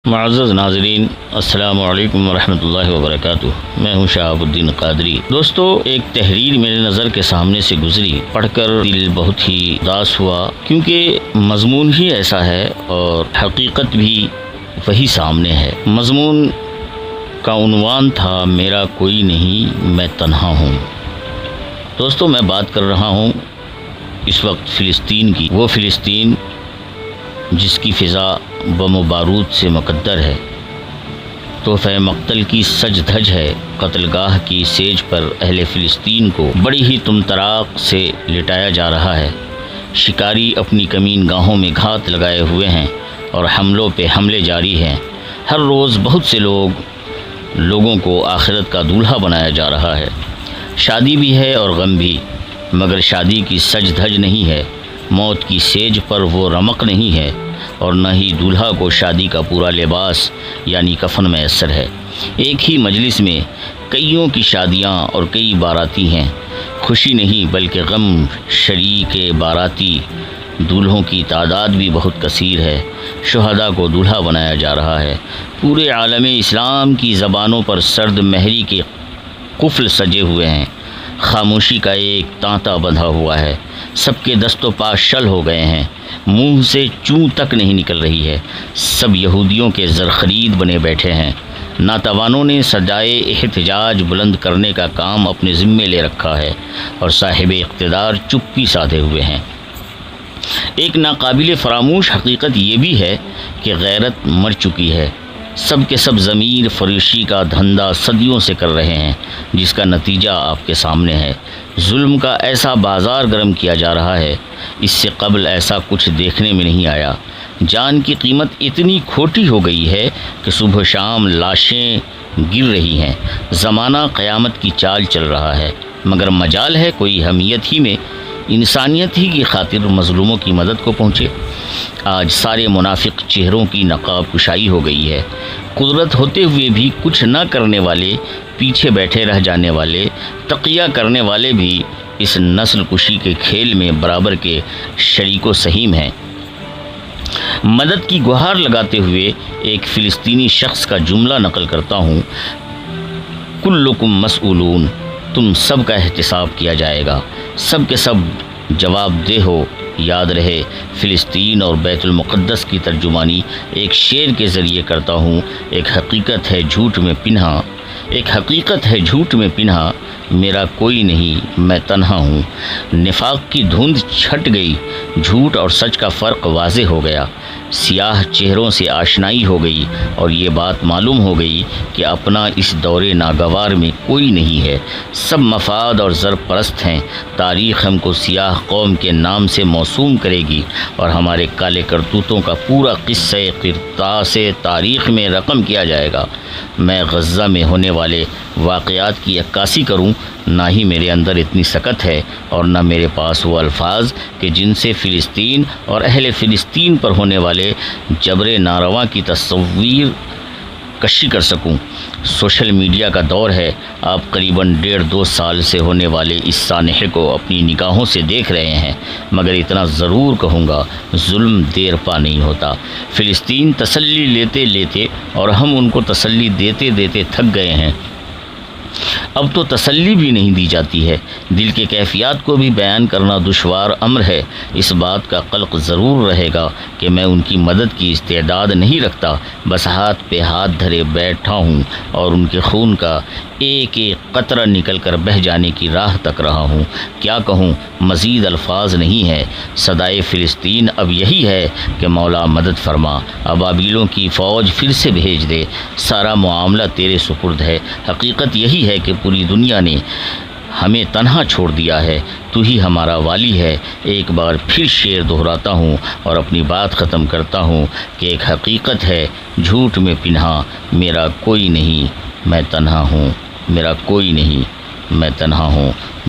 معزز ناظرین، السلام علیکم ورحمۃ اللہ وبرکاتہ۔ میں ہوں شہاب الدین قادری۔ دوستو، ایک تحریر میرے نظر کے سامنے سے گزری، پڑھ کر دل بہت ہی اداس ہوا، کیونکہ مضمون ہی ایسا ہے اور حقیقت بھی وہی سامنے ہے۔ مضمون کا عنوان تھا میرا کوئی نہیں میں تنہا ہوں۔ دوستو، میں بات کر رہا ہوں اس وقت فلسطین کی، وہ فلسطین جس کی فضا بم و بارود سے مقدر ہے، تحفہ مقتل کی سج دھج ہے۔ قتل گاہ کی سیج پر اہل فلسطین کو بڑی ہی تمطراق سے لٹایا جا رہا ہے۔ شکاری اپنی کمین گاہوں میں گھات لگائے ہوئے ہیں اور حملوں پہ حملے جاری ہیں۔ ہر روز بہت سے لوگوں کو آخرت کا دولہا بنایا جا رہا ہے۔ شادی بھی ہے اور غم بھی، مگر شادی کی سج دھج نہیں ہے، موت کی سیج پر وہ رمق نہیں ہے، اور نہ ہی دولہا کو شادی کا پورا لباس یعنی کفن میسر ہے۔ ایک ہی مجلس میں کئیوں کی شادیاں اور کئی باراتی ہیں۔ خوشی نہیں بلکہ غم شریک باراتی دولہوں کی تعداد بھی بہت کثیر ہے۔ شہداء کو دولہا بنایا جا رہا ہے۔ پورے عالم اسلام کی زبانوں پر سرد مہری کے قفل سجے ہوئے ہیں۔ خاموشی کا ایک تانتا بندھا ہوا ہے۔ سب کے دست و پا شل ہو گئے ہیں، منہ سے چوں تک نہیں نکل رہی ہے۔ سب یہودیوں کے زرخرید بنے بیٹھے ہیں۔ ناتوانوں نے صدائے احتجاج بلند کرنے کا کام اپنے ذمے لے رکھا ہے اور صاحب اقتدار چپی سادھے ہوئے ہیں۔ ایک ناقابل فراموش حقیقت یہ بھی ہے کہ غیرت مر چکی ہے۔ سب کے سب ضمیر فروشی کا دھندا صدیوں سے کر رہے ہیں، جس کا نتیجہ آپ کے سامنے ہے۔ ظلم کا ایسا بازار گرم کیا جا رہا ہے، اس سے قبل ایسا کچھ دیکھنے میں نہیں آیا۔ جان کی قیمت اتنی کھوٹی ہو گئی ہے کہ صبح شام لاشیں گر رہی ہیں۔ زمانہ قیامت کی چال چل رہا ہے، مگر مجال ہے کوئی حمیت ہی میں انسانیت ہی کی خاطر مظلوموں کی مدد کو پہنچے۔ آج سارے منافق چہروں کی نقاب کشائی ہو گئی ہے۔ قدرت ہوتے ہوئے بھی کچھ نہ کرنے والے، پیچھے بیٹھے رہ جانے والے، تقیہ کرنے والے بھی اس نسل کشی کے کھیل میں برابر کے شریک و سہیم ہیں۔ مدد کی گہار لگاتے ہوئے ایک فلسطینی شخص کا جملہ نقل کرتا ہوں: کلکم مسئولون، تم سب کا احتساب کیا جائے گا، سب کے سب جواب دہ ہو۔ یاد رہے، فلسطین اور بیت المقدس کی ترجمانی ایک شعر کے ذریعے کرتا ہوں: ایک حقیقت ہے جھوٹ میں پنہاں، ایک حقیقت ہے جھوٹ میں پنہاں، میرا کوئی نہیں میں تنہا ہوں۔ نفاق کی دھند چھٹ گئی، جھوٹ اور سچ کا فرق واضح ہو گیا۔ سیاہ چہروں سے آشنائی ہو گئی اور یہ بات معلوم ہو گئی کہ اپنا اس دور ناگوار میں کوئی نہیں ہے، سب مفاد اور زر پرست ہیں۔ تاریخ ہم کو سیاہ قوم کے نام سے موسوم کرے گی اور ہمارے کالے کرتوتوں کا پورا قصہ قرطاس تاریخ میں رقم کیا جائے گا۔ میں غزہ میں ہونے والے واقعات کی عکاسی کروں، نہ ہی میرے اندر اتنی سکت ہے اور نہ میرے پاس وہ الفاظ کہ جن سے فلسطین اور اہل فلسطین پر ہونے والے جبر ناروا کی تصویر کشی کر سکوں۔ سوشل میڈیا کا دور ہے، آپ قریباً 1.5-2 سال سے ہونے والے اس سانحے کو اپنی نگاہوں سے دیکھ رہے ہیں، مگر اتنا ضرور کہوں گا، ظلم دیر پا نہیں ہوتا۔ فلسطین تسلی لیتے لیتے اور ہم ان کو تسلی دیتے دیتے تھک گئے ہیں۔ اب تو تسلی بھی نہیں دی جاتی ہے۔ دل کے کیفیات کو بھی بیان کرنا دشوار امر ہے۔ اس بات کا قلق ضرور رہے گا کہ میں ان کی مدد کی استعداد نہیں رکھتا، بس ہاتھ پہ ہاتھ دھرے بیٹھا ہوں اور ان کے خون کا ایک ایک قطرہ نکل کر بہہ جانے کی راہ تک رہا ہوں۔ کیا کہوں، مزید الفاظ نہیں ہے۔ صدائے فلسطین اب یہی ہے کہ مولا مدد فرما، ابابیلوں کی فوج پھر سے بھیج دے، سارا معاملہ تیرے سپرد ہے۔ حقیقت یہی ہے کہ پوری دنیا نے ہمیں تنہا چھوڑ دیا ہے، تو ہی ہمارا والی ہے۔ ایک بار پھر شعر دہراتا ہوں اور اپنی بات ختم کرتا ہوں کہ ایک حقیقت ہے جھوٹ میں پنہاں، میرا کوئی نہیں میں تنہا ہوں، میرا کوئی نہیں میں تنہا ہوں۔